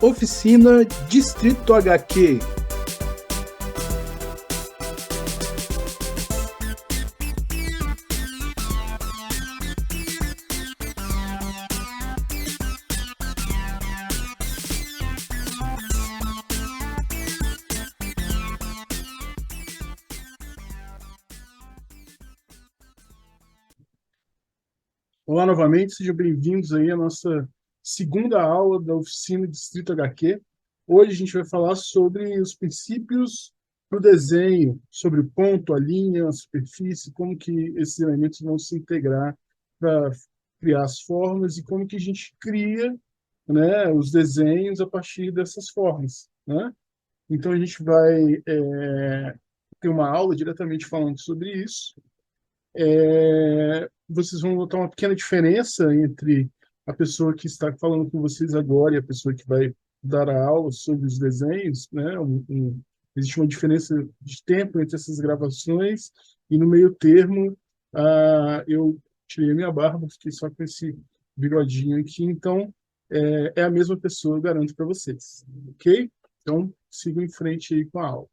Oficina Distrito HQ. Olá novamente, sejam bem-vindos aí à nossa segunda aula da Oficina Distrito HQ. Hoje a gente vai falar sobre os princípios do desenho, sobre o ponto, a linha, a superfície, como que esses elementos vão se integrar para criar as formas e como que a gente cria, né, os desenhos a partir dessas formas, né? Então a gente vai ter uma aula diretamente falando sobre isso. Vocês vão notar uma pequena diferença entre a pessoa que está falando com vocês agora e a pessoa que vai dar a aula sobre os desenhos, né? Existe uma diferença de tempo entre essas gravações e no meio termo, eu tirei a minha barba, fiquei só com esse bigodinho aqui, então é a mesma pessoa, eu garanto para vocês, ok? Então, sigam em frente aí com a aula.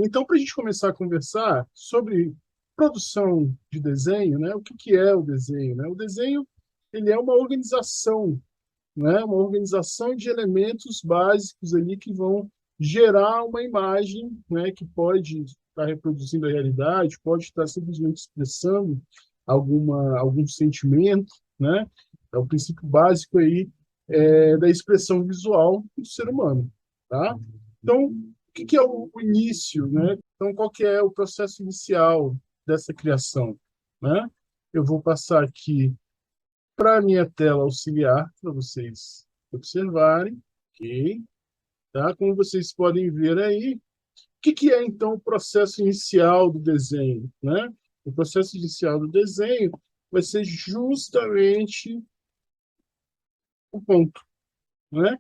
Então, para a gente começar a conversar sobre produção de desenho, né? O que é o desenho, né? O desenho, ele é uma organização, né? Uma organização de elementos básicos ali que vão gerar uma imagem, né? Que pode estar reproduzindo a realidade, pode estar simplesmente expressando algum sentimento, né? É o princípio básico aí da expressão visual do ser humano, tá? Então, o que é o início, né? Então, qual que é o processo inicial dessa criação, né? Eu vou passar aqui para a minha tela auxiliar, para vocês observarem, ok? Tá? Como vocês podem ver aí, o que é, então, o processo inicial do desenho, né? O processo inicial do desenho vai ser justamente o ponto, né? O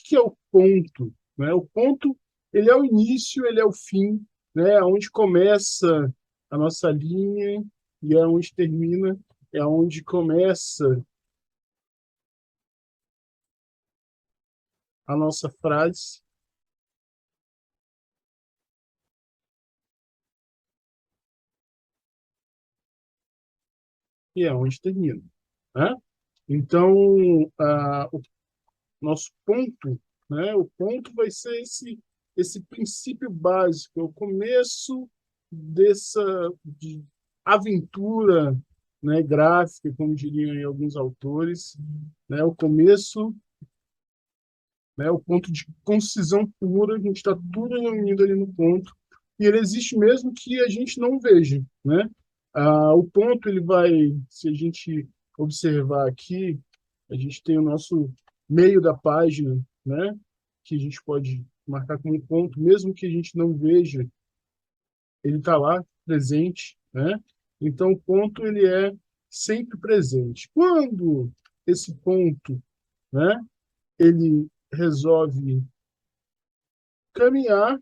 que é o ponto, né? O ponto, ele é o início, ele é o fim, né? Onde começa a nossa linha e é onde termina, é onde começa a nossa frase e é onde termina, né? Então, o nosso ponto, né? O ponto vai ser esse princípio básico, é o começo dessa aventura, né, gráfica, como diriam aí alguns autores, né? O começo, né, o ponto de concisão pura, a gente está tudo reunido ali no ponto, e ele existe mesmo que a gente não veja, né? O ponto, ele vai, se a gente observar aqui, a gente tem o nosso meio da página, né? Que a gente pode marcar como ponto, mesmo que a gente não veja, ele está lá, presente, né? Então, o ponto, ele é sempre presente. Quando esse ponto, né, ele resolve caminhar,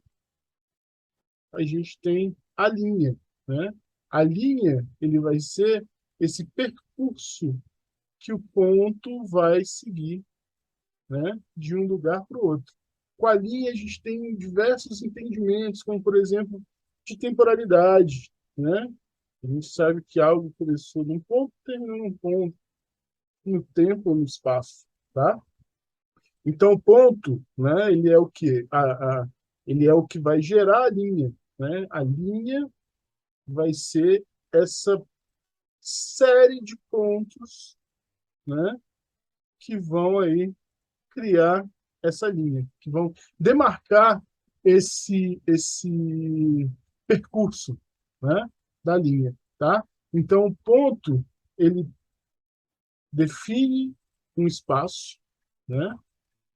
a gente tem a linha, né? A linha, ele vai ser esse percurso que o ponto vai seguir, né? De um lugar para o outro. Com a linha, a gente tem diversos entendimentos, como, por exemplo, de temporalidade, né? A gente sabe que algo começou num ponto, terminou num ponto, no tempo ou no espaço, tá? Então, o ponto, né, ele é o quê? Ele é o que vai gerar a linha, né? A linha vai ser essa série de pontos, né, que vão aí criar essa linha, que vão demarcar esse percurso, né, da linha, tá? Então, o ponto, ele define um espaço, né?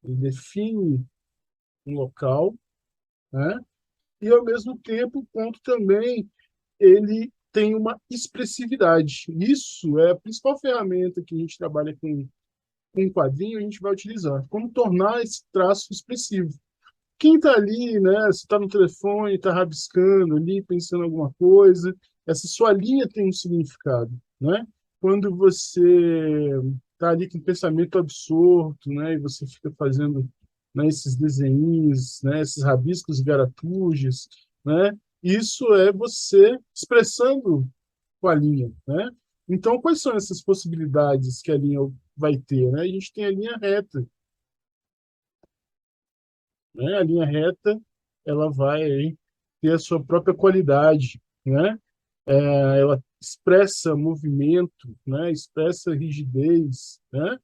Ele define um local, né? E, ao mesmo tempo, o ponto também ele tem uma expressividade. Isso é a principal ferramenta que a gente trabalha com quadrinho, a gente vai utilizar. Como tornar esse traço expressivo. Quem está ali, né? Você está no telefone, está rabiscando ali, pensando em alguma coisa, essa sua linha tem um significado, né? Quando você está ali com pensamento absorto, né? E você fica fazendo, né, esses desenhos, né, esses rabiscos e garatuges, né? Isso é você expressando com a linha, né? Então, quais são essas possibilidades que a linha vai ter, né? A gente tem a linha reta, né? A linha reta, ela vai aí ter a sua própria qualidade, né? Ela expressa movimento, né? Expressa rigidez, né?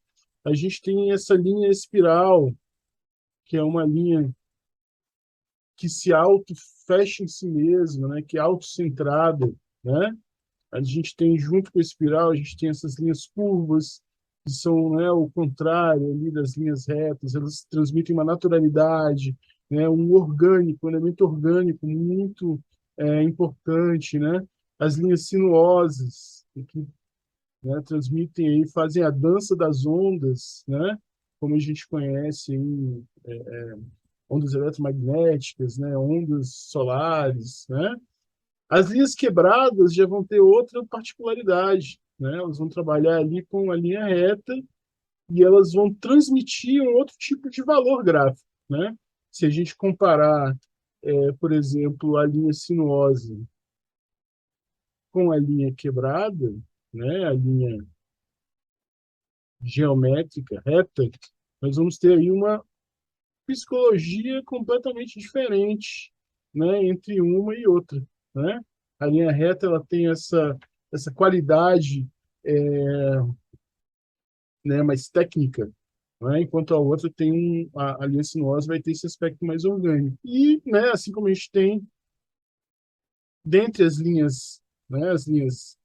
A gente tem essa linha espiral, que é uma linha que se auto-fecha em si mesma, né? Que é autocentrada, né? A gente tem, junto com a espiral, a gente tem essas linhas curvas, que são, né, o contrário ali das linhas retas, elas transmitem uma naturalidade, né, um orgânico, um elemento orgânico muito importante, né? As linhas sinuosas, que, né, transmitem aí, fazem a dança das ondas, né? Como a gente conhece aí, ondas eletromagnéticas, né? Ondas solares, né? As linhas quebradas já vão ter outra particularidade, né? Elas vão trabalhar ali com a linha reta e elas vão transmitir um outro tipo de valor gráfico, né? Se a gente comparar, por exemplo, a linha sinuosa com a linha quebrada, né? A linha geométrica reta, nós vamos ter aí uma psicologia completamente diferente, né? Entre uma e outra, né? A linha reta ela tem essa qualidade, né, mais técnica, né? Enquanto a outra tem a linha sinuosa vai ter esse aspecto mais orgânico. E, né, assim como a gente tem dentre as linhas, né, as linhas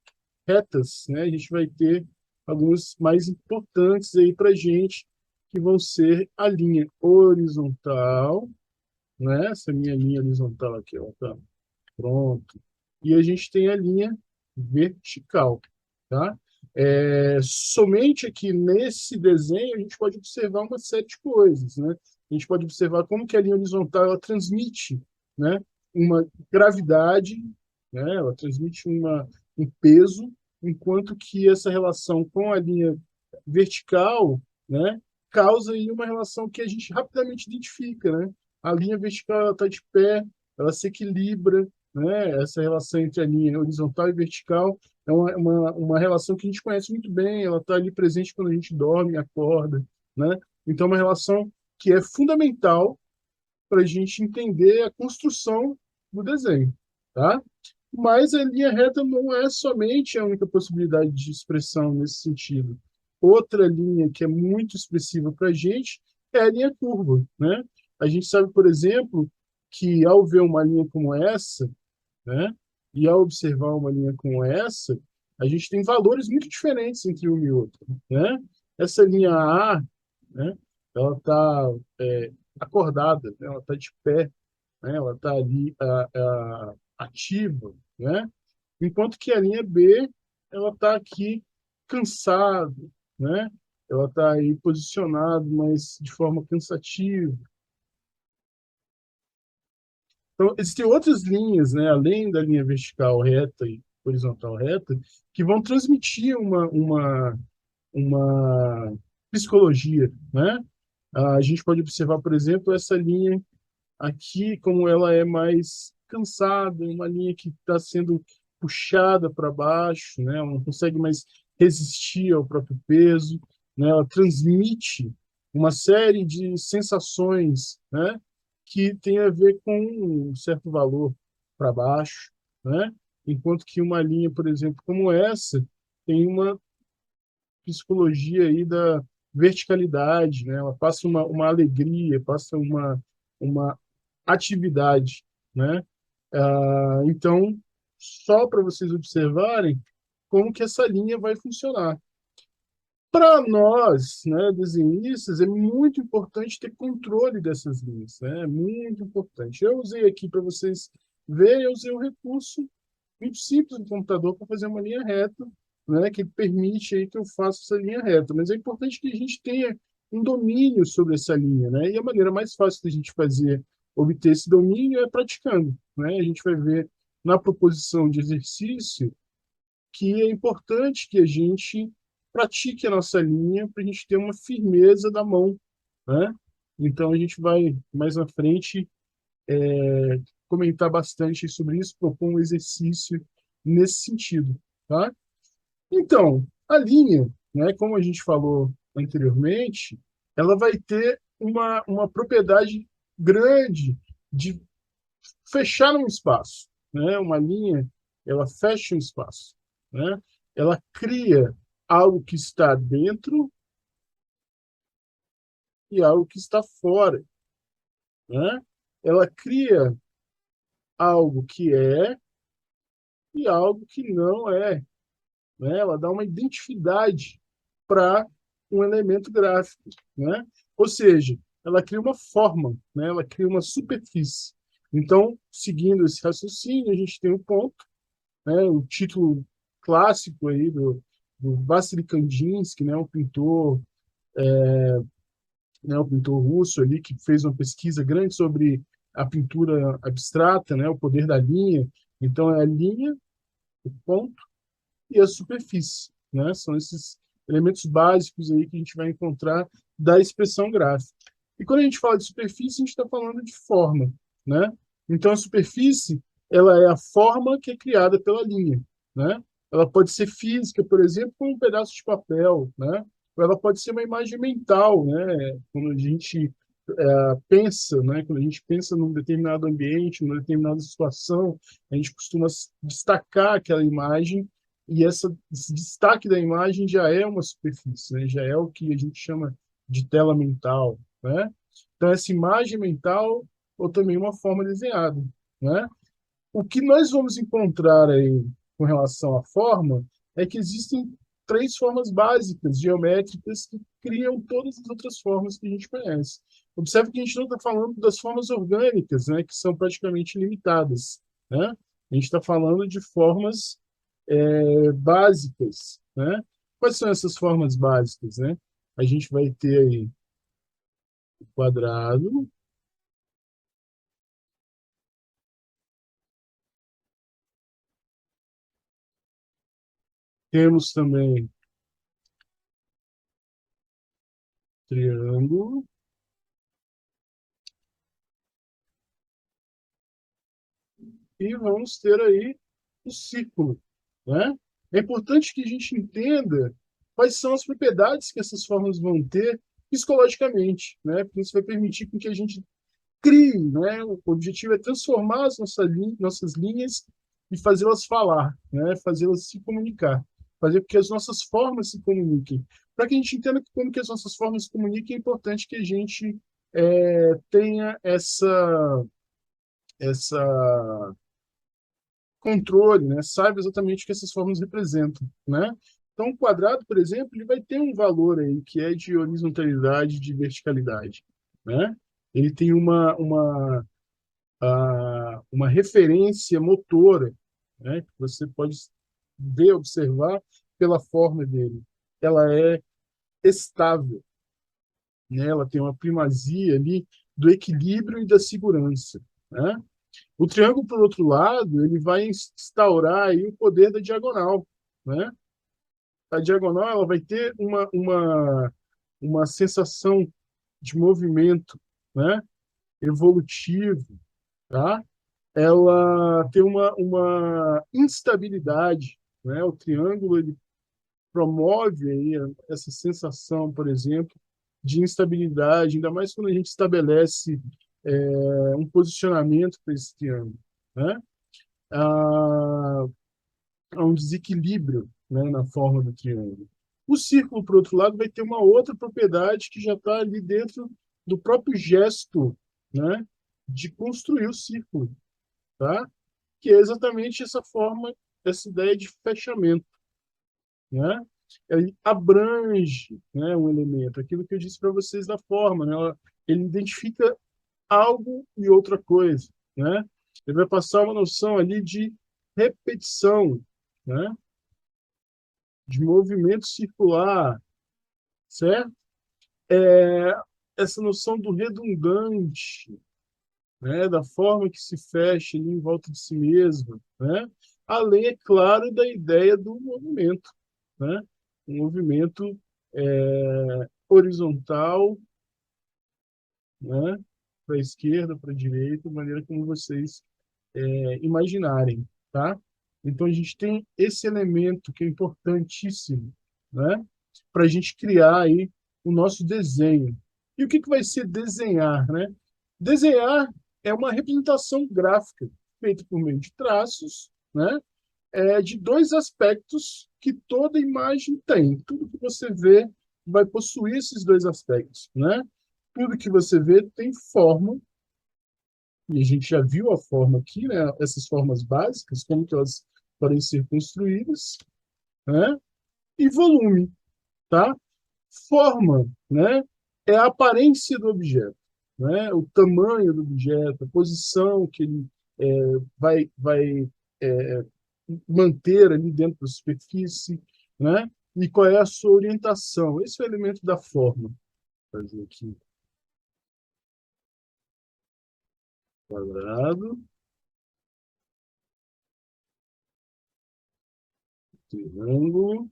retas, né, a gente vai ter algumas mais importantes aí para a gente, que vão ser a linha horizontal, né? Essa minha linha horizontal aqui, ó, tá pronto. E a gente tem a linha vertical, tá? Somente aqui nesse desenho a gente pode observar uma série de coisas, né? A gente pode observar como que a linha horizontal ela transmite, né, uma gravidade, né? Ela transmite um peso, enquanto que essa relação com a linha vertical, né, causa aí uma relação que a gente rapidamente identifica, né? A linha vertical está de pé, ela se equilibra, né? Essa relação entre a linha horizontal e vertical é uma relação que a gente conhece muito bem, ela está ali presente quando a gente dorme, acorda, né? Então, é uma relação que é fundamental para a gente entender a construção do desenho, tá? Mas a linha reta não é somente a única possibilidade de expressão nesse sentido. Outra linha que é muito expressiva para a gente é a linha curva, né? A gente sabe, por exemplo, que ao ver uma linha como essa, né, e ao observar uma linha como essa, a gente tem valores muito diferentes entre uma e outra, né? Essa linha A, né, ela está acordada, né? Ela está de pé, né? Ela está ali ativa, né? Enquanto que a linha B, ela está aqui cansada, né? Ela está aí posicionada, mas de forma cansativa. Então, existem outras linhas, né, além da linha vertical reta e horizontal reta, que vão transmitir uma psicologia, né? A gente pode observar, por exemplo, essa linha aqui, como ela é mais cansada, uma linha que está sendo puxada para baixo, né? Ela não consegue mais resistir ao próprio peso, né? Ela transmite uma série de sensações, né? Que tem a ver com um certo valor para baixo, né? Enquanto que uma linha, por exemplo, como essa, tem uma psicologia aí da verticalidade, né? Ela passa uma alegria, passa uma atividade, né? Então, só para vocês observarem como que essa linha vai funcionar. Para nós, né, desenhistas, é muito importante ter controle dessas linhas, né? É muito importante. Eu usei aqui para vocês verem, eu usei um recurso muito simples no computador para fazer uma linha reta, né, que permite aí que eu faça essa linha reta. Mas é importante que a gente tenha um domínio sobre essa linha, né? E a maneira mais fácil da gente obter esse domínio é praticando, né? A gente vai ver na proposição de exercício que é importante que a gente pratique a nossa linha para a gente ter uma firmeza da mão, né? Então, a gente vai, mais na frente, comentar bastante sobre isso, propor um exercício nesse sentido, tá? Então, a linha, né, como a gente falou anteriormente, ela vai ter uma propriedade grande de fechar um espaço, né? Uma linha, ela fecha um espaço, né? Ela cria algo que está dentro e algo que está fora, né? Ela cria algo que é e algo que não é, né? Ela dá uma identidade para um elemento gráfico, né? Ou seja, ela cria uma forma, né? Ela cria uma superfície. Então, seguindo esse raciocínio, a gente tem um ponto, né? O título clássico aí do Vassily Kandinsky, né? Um pintor russo ali que fez uma pesquisa grande sobre a pintura abstrata, né? O poder da linha. Então, é a linha, o ponto e a superfície, né? São esses elementos básicos aí que a gente vai encontrar da expressão gráfica. E quando a gente fala de superfície, a gente está falando de forma, né? Então a superfície, ela é a forma que é criada pela linha, né? Ela pode ser física, por exemplo, como um pedaço de papel, né? Ou ela pode ser uma imagem mental, né? Quando a gente pensa, né? Quando a gente pensa num determinado ambiente, numa determinada situação, a gente costuma destacar aquela imagem e esse destaque da imagem já é uma superfície, né? Já é o que a gente chama de tela mental, né? Então, essa imagem mental ou também uma forma desenhada, né? O que nós vamos encontrar aí com relação à forma é que existem três formas básicas, geométricas, que criam todas as outras formas que a gente conhece. Observe que a gente não está falando das formas orgânicas, né, que são praticamente limitadas, né? A gente está falando de formas básicas, né? Quais são essas formas básicas, né? A gente vai ter aí o quadrado, temos também triângulo e vamos ter aí o círculo, né? É importante que a gente entenda quais são as propriedades que essas formas vão ter psicologicamente, né? Porque isso vai permitir com que a gente crie, né? O objetivo é transformar as nossas linhas e fazê-las falar, né? Fazê-las se comunicar, fazer com que as nossas formas se comuniquem. Para que a gente entenda como que as nossas formas se comuniquem, é importante que a gente tenha essa controle, né? Saiba exatamente o que essas formas representam, né? Então, o quadrado, por exemplo, ele vai ter um valor aí que é de horizontalidade, de verticalidade, né? Ele tem uma referência motora, né? Que você pode ver, observar pela forma dele. Ela é estável, né? Ela tem uma primazia ali do equilíbrio e da segurança, né? O triângulo, por outro lado, ele vai instaurar aí o poder da diagonal, né? A diagonal ela vai ter uma sensação de movimento, né? Evolutivo, tá? Ela tem uma instabilidade, né? O triângulo ele promove aí essa sensação, por exemplo, de instabilidade, ainda mais quando a gente estabelece um posicionamento para esse triângulo, né? Há, há um desequilíbrio, né, na forma do triângulo. O círculo, por outro lado, vai ter uma outra propriedade que já está ali dentro do próprio gesto, né, de construir o círculo, tá? Que é exatamente essa forma, essa ideia de fechamento, né? Ele abrange, né, um elemento, aquilo que eu disse para vocês da forma, né? Ele identifica algo e outra coisa, né? Ele vai passar uma noção ali de repetição, né? De movimento circular, certo? É, essa noção do redundante, né? Da forma que se fecha ali em volta de si mesmo, né? Além, é claro, da ideia do movimento, né? um movimento horizontal, né? Para a esquerda, para a direita, de maneira como vocês imaginarem, tá? Então a gente tem esse elemento que é importantíssimo, né? Para a gente criar aí o nosso desenho. E o que que vai ser desenhar, né? Desenhar é uma representação gráfica feita por meio de traços, né? De dois aspectos que toda imagem tem. Tudo que você vê vai possuir esses dois aspectos, né? Tudo que você vê tem forma, e a gente já viu a forma aqui, né? Essas formas básicas, como que elas podem ser construídas, né? E volume, tá? Forma, né? É a aparência do objeto, né? O tamanho do objeto, a posição que ele vai manter ali dentro da superfície, né? E qual é a sua orientação? Esse é o elemento da forma. Vou fazer aqui quadrado, triângulo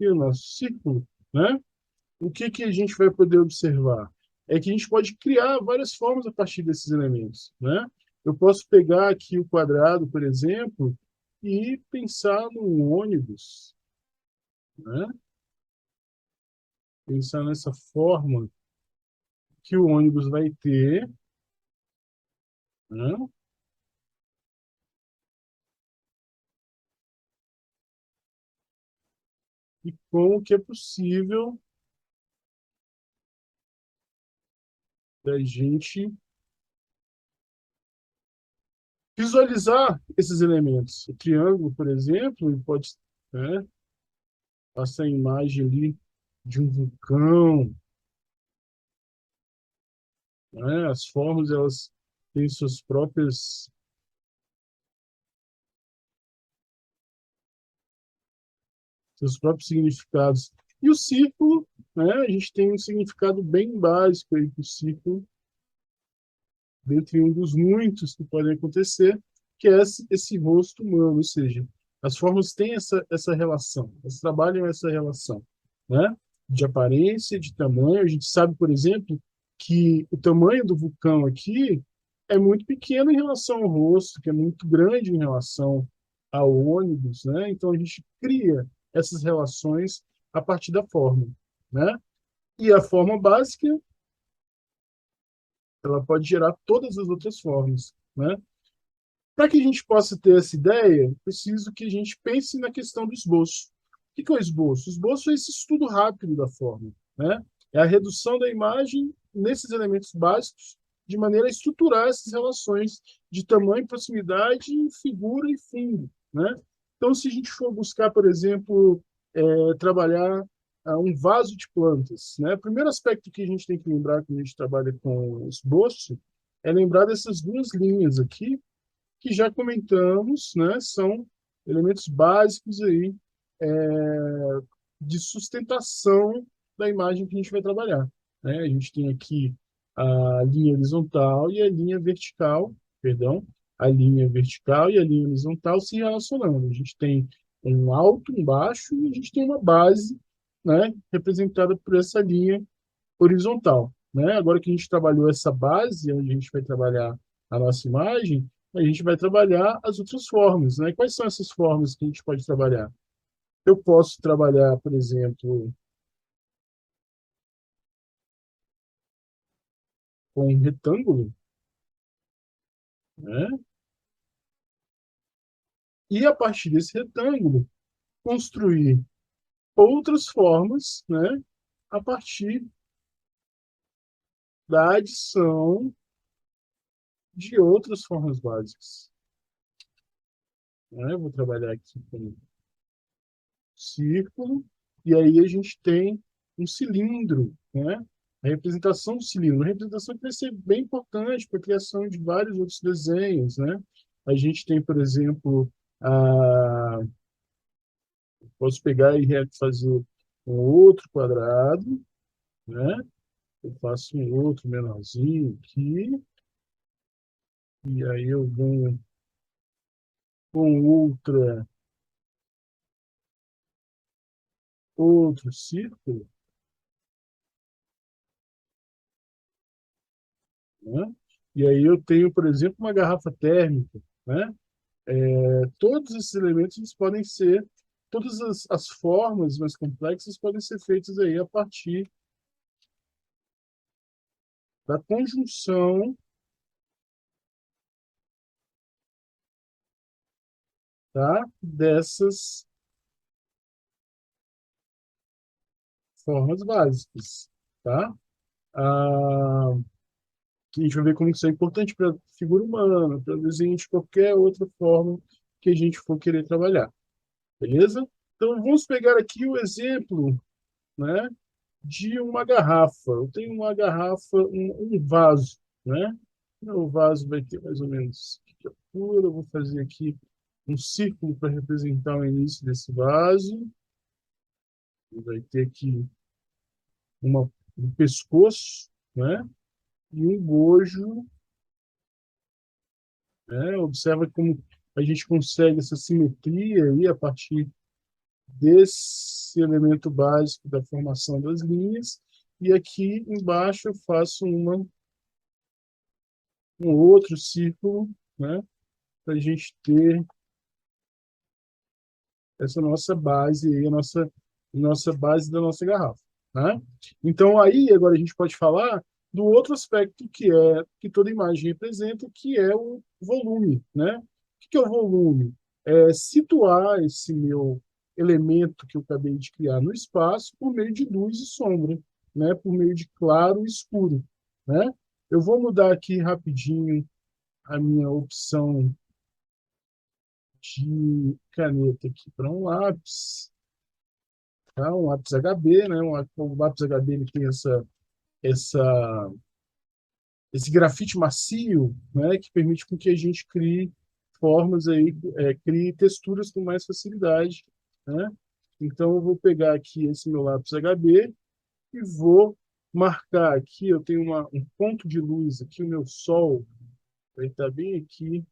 e o nosso círculo, né? O que que a gente vai poder observar? É que a gente pode criar várias formas a partir desses elementos, né? Eu posso pegar aqui o quadrado, por exemplo, e pensar num ônibus, né? Pensar nessa forma que o ônibus vai ter, né? E como que é possível da gente visualizar esses elementos. O triângulo, por exemplo, ele pode, né, passar a imagem ali de um vulcão, né? As formas, elas têm seus próprios significados. E o círculo, né? A gente tem um significado bem básico aí para o círculo, dentre um dos muitos que podem acontecer, que é esse rosto humano, ou seja, as formas têm essa relação, elas trabalham essa relação, né? De aparência, de tamanho. A gente sabe, por exemplo, que o tamanho do vulcão aqui é muito pequeno em relação ao rosto, que é muito grande em relação ao ônibus, né? Então a gente cria essas relações a partir da forma, né? E a forma básica, ela pode gerar todas as outras formas, né? Para que a gente possa ter essa ideia, preciso que a gente pense na questão do esboço. O que é o esboço? O esboço é esse estudo rápido da forma, né? É a redução da imagem nesses elementos básicos, de maneira a estruturar essas relações de tamanho, proximidade, figura e fundo, né? Então, se a gente for buscar, por exemplo, trabalhar um vaso de plantas, né? O primeiro aspecto que a gente tem que lembrar quando a gente trabalha com esboço é lembrar dessas duas linhas aqui, que já comentamos, né, são elementos básicos aí de sustentação da imagem que a gente vai trabalhar, né? A gente tem aqui a linha horizontal e a linha vertical, perdão, a linha vertical e a linha horizontal se relacionando. A gente tem um alto, um baixo e a gente tem uma base, né, representada por essa linha horizontal, né? Agora que a gente trabalhou essa base, onde a gente vai trabalhar a nossa imagem, a gente vai trabalhar as outras formas, né? Quais são essas formas que a gente pode trabalhar? Eu posso trabalhar, por exemplo, com um retângulo, né? E a partir desse retângulo, construir outras formas, né? A partir da adição de outras formas básicas, né? Eu vou trabalhar aqui com círculo, e aí a gente tem um cilindro, né? A representação do cilindro, uma representação que vai ser bem importante para a criação de vários outros desenhos, né? A gente tem, por exemplo, posso pegar e fazer um outro quadrado, né? Eu faço um outro menorzinho aqui, e aí eu venho com outra. outro círculo, né? E aí eu tenho, por exemplo, uma garrafa térmica, né? Todos esses elementos eles podem ser, todas as formas mais complexas podem ser feitas aí a partir da conjunção, tá? Dessas formas básicas, tá? Ah, que a gente vai ver como isso é importante para figura humana, para desenho de qualquer outra forma que a gente for querer trabalhar, beleza? Então vamos pegar aqui o exemplo, né, de uma garrafa. Eu tenho uma garrafa, um vaso, né? O vaso vai ter mais ou menos que altura. Eu vou fazer aqui um círculo para representar o início desse vaso. Vai ter aqui um pescoço, né? E um bojo, né? Observa como a gente consegue essa simetria aí a partir desse elemento básico da formação das linhas. E aqui embaixo eu faço um outro círculo, né? Para a gente ter essa nossa base aí, a nossa base da nossa garrafa, né? Então aí agora a gente pode falar do outro aspecto que toda imagem representa, que é o volume, né? O que é o volume? É situar esse meu elemento que eu acabei de criar no espaço por meio de luz e sombra, né? Por meio de claro e escuro, né? Eu vou mudar aqui rapidinho a minha opção de caneta aqui para um lápis, tá? Um lápis HB, né? O lápis HB ele tem essa, esse grafite macio, né? Que permite com que a gente crie formas aí, crie texturas com mais facilidade, né? Então eu vou pegar aqui esse meu lápis HB e vou marcar aqui. Eu tenho um ponto de luz aqui, o meu sol vai estar bem aqui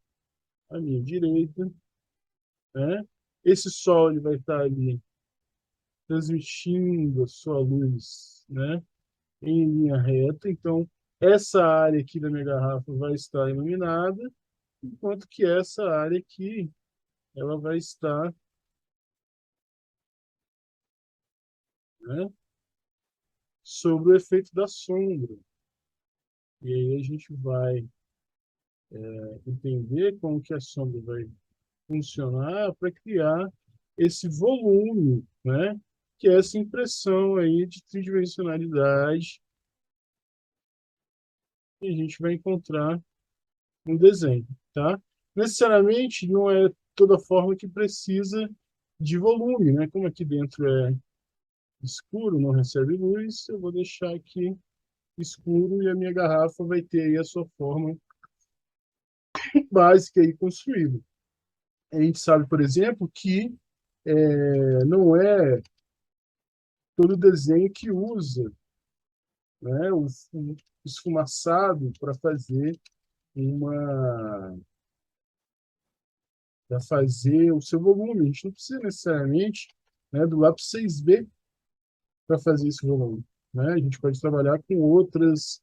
à minha direita, né? Esse sol ele vai estar ali transmitindo a sua luz, né, em linha reta. Então, essa área aqui da minha garrafa vai estar iluminada, enquanto que essa área aqui, ela vai estar, né, sob o efeito da sombra. E aí a gente vai entender como que a sombra vai funcionar para criar esse volume, né, que é essa impressão aí de tridimensionalidade que a gente vai encontrar um desenho, tá? Necessariamente não é toda forma que precisa de volume, né? Como aqui dentro é escuro, não recebe luz, eu vou deixar aqui escuro e a minha garrafa vai ter aí a sua forma básica aí construída. A gente sabe, por exemplo, que não é todo desenho que usa, né, o esfumaçado uma para fazer o seu volume. A gente não precisa necessariamente, né, do lápis 6B para fazer esse volume, né? A gente pode trabalhar com outras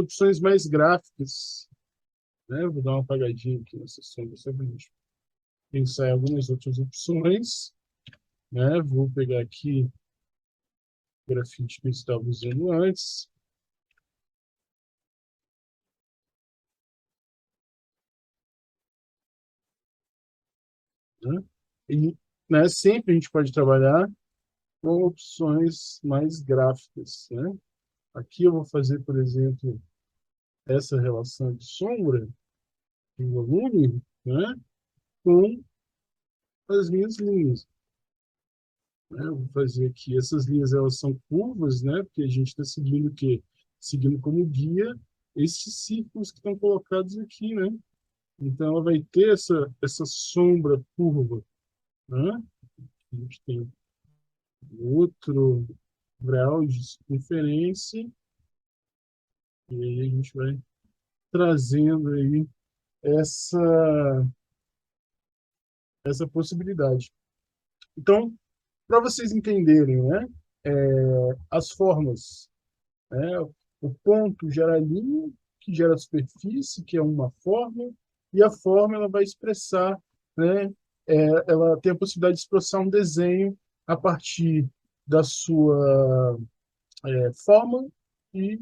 opções mais gráficas, né? Vou dar uma apagadinha aqui nessa sombra só para a gente pensar em algumas outras opções, né? Vou pegar aqui o grafite que eu estava usando antes, né? E, né, sempre a gente pode trabalhar com opções mais gráficas, né? Aqui eu vou fazer, por exemplo, essa relação de sombra e volume, né, com as minhas linhas, né? Eu vou fazer aqui, essas linhas elas são curvas, né, porque a gente está seguindo o quê? Seguindo como guia esses círculos que estão colocados aqui, né? Então ela vai ter essa sombra curva, né? A gente tem outro grau de circunferência e aí a gente vai trazendo aí essa essa possibilidade. Então, para vocês entenderem, né, as formas, né, o ponto gera a linha, que gera a superfície, que é uma forma, e a forma ela vai expressar, né, ela tem a possibilidade de expressar um desenho a partir da sua forma e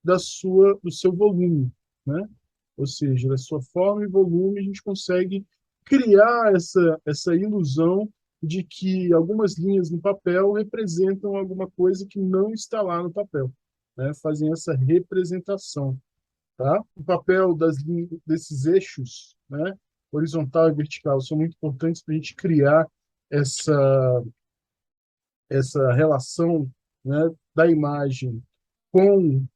do seu volume, né? Ou seja, da sua forma e volume, a gente consegue criar essa ilusão de que algumas linhas no papel representam alguma coisa que não está lá no papel, né? Fazem essa representação, tá? O papel desses eixos, né? Horizontal e vertical, são muito importantes para a gente criar essa, essa relação, né? Da imagem com,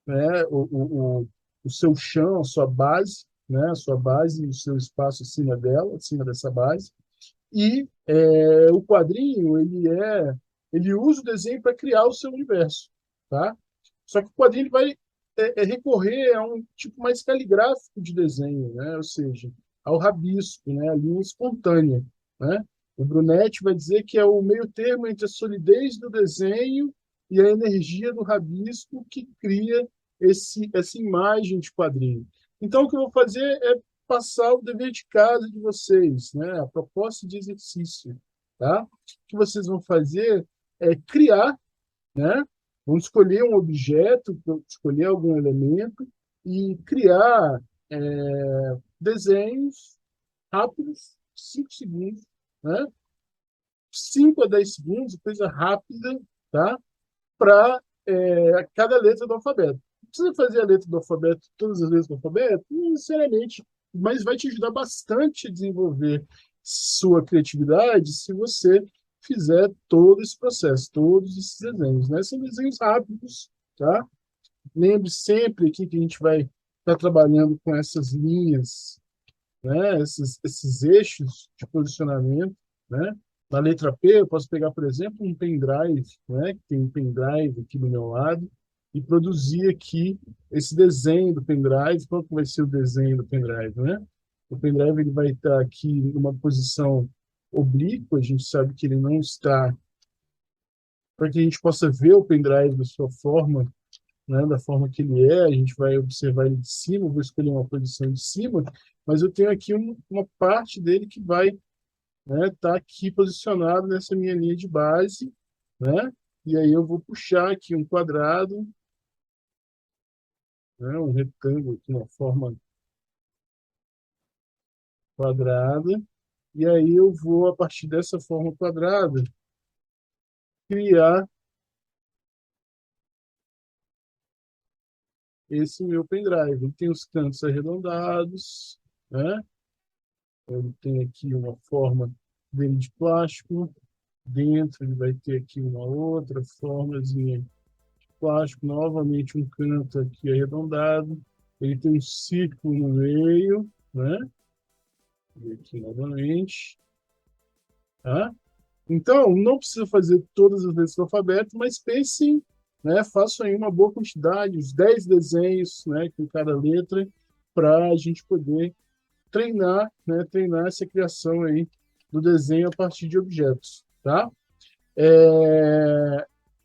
né, o seu chão, a sua base, né, a sua base e o seu espaço acima dela, acima dessa base. E o quadrinho, ele usa o desenho para criar o seu universo, tá? Só que o quadrinho ele vai recorrer a um tipo mais caligráfico de desenho, né? Ou seja, ao rabisco, né? A linha espontânea, né? O Brunetti vai dizer que é o meio termo entre a solidez do desenho e a energia do rabisco que cria essa imagem de quadrinho. Então, o que eu vou fazer é passar o dever de casa de vocês, né? A proposta de exercício, tá? O que vocês vão fazer é criar, né? Vão escolher um objeto, escolher algum elemento e criar desenhos rápidos, 5 segundos, né? 5 a 10 segundos, coisa rápida, tá? Para cada letra do alfabeto. Não precisa fazer a letra do alfabeto, todas as letras do alfabeto, não necessariamente, mas vai te ajudar bastante a desenvolver sua criatividade se você fizer todo esse processo, todos esses desenhos, né? São desenhos rápidos, tá? Lembre sempre aqui que a gente vai estar trabalhando com essas linhas, né? Esses eixos de posicionamento, né? Na letra P, eu posso pegar, por exemplo, um pendrive, né? Que tem um pendrive aqui do meu lado, e produzir aqui esse desenho do pendrive. Qual que vai ser o desenho do pendrive, né? O pendrive ele vai estar aqui numa posição oblíqua, a gente sabe que ele não está, para que a gente possa ver o pendrive da sua forma, né, da forma que ele é, a gente vai observar ele de cima, eu vou escolher uma posição de cima, mas eu tenho aqui uma parte dele que vai, né, tá aqui posicionado nessa minha linha de base, né? E aí eu vou puxar aqui um quadrado, né, um retângulo aqui, uma forma quadrada, e aí eu vou, a partir dessa forma quadrada, criar esse meu pendrive. Ele tem os cantos arredondados, né? Ele tem aqui uma forma dele de plástico. Dentro ele vai ter aqui uma outra formazinha de plástico, novamente um canto aqui arredondado. Ele tem um círculo no meio, né? E aqui novamente, tá? Então, não precisa fazer todas as letras do alfabeto, mas pensem, né? Façam aí uma boa quantidade, uns 10 desenhos, né? Com cada letra, para a gente poder treinar, né? Treinar essa criação aí do desenho a partir de objetos, tá?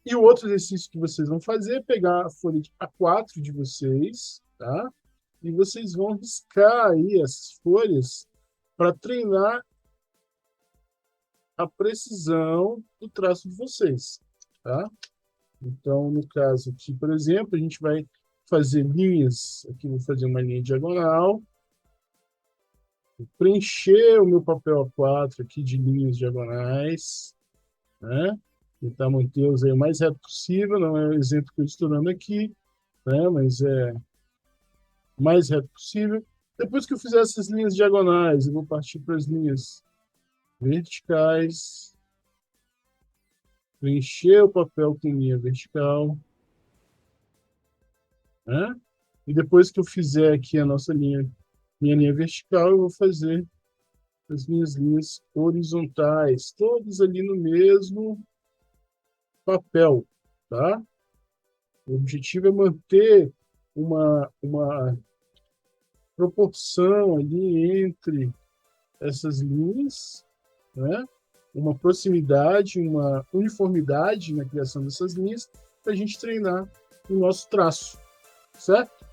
E o outro exercício que vocês vão fazer é pegar a folha de A4 de vocês, tá? E vocês vão riscar aí as folhas para treinar a precisão do traço de vocês, tá? Então, no caso aqui, por exemplo, a gente vai fazer linhas. Aqui eu vou fazer uma linha diagonal, preencher o meu papel A4 aqui de linhas diagonais, né? Tentar mantê-los aí o mais reto possível, não é o exemplo que eu estou dando aqui, né? Mas é o mais reto possível. Depois que eu fizer essas linhas diagonais, eu vou partir para as linhas verticais, preencher o papel com linha vertical, né? E depois que eu fizer aqui a nossa minha linha vertical, eu vou fazer as minhas linhas horizontais, todas ali no mesmo papel, tá? O objetivo é manter uma proporção ali entre essas linhas, né? uma proximidade, uma uniformidade na criação dessas linhas para a gente treinar o nosso traço, certo?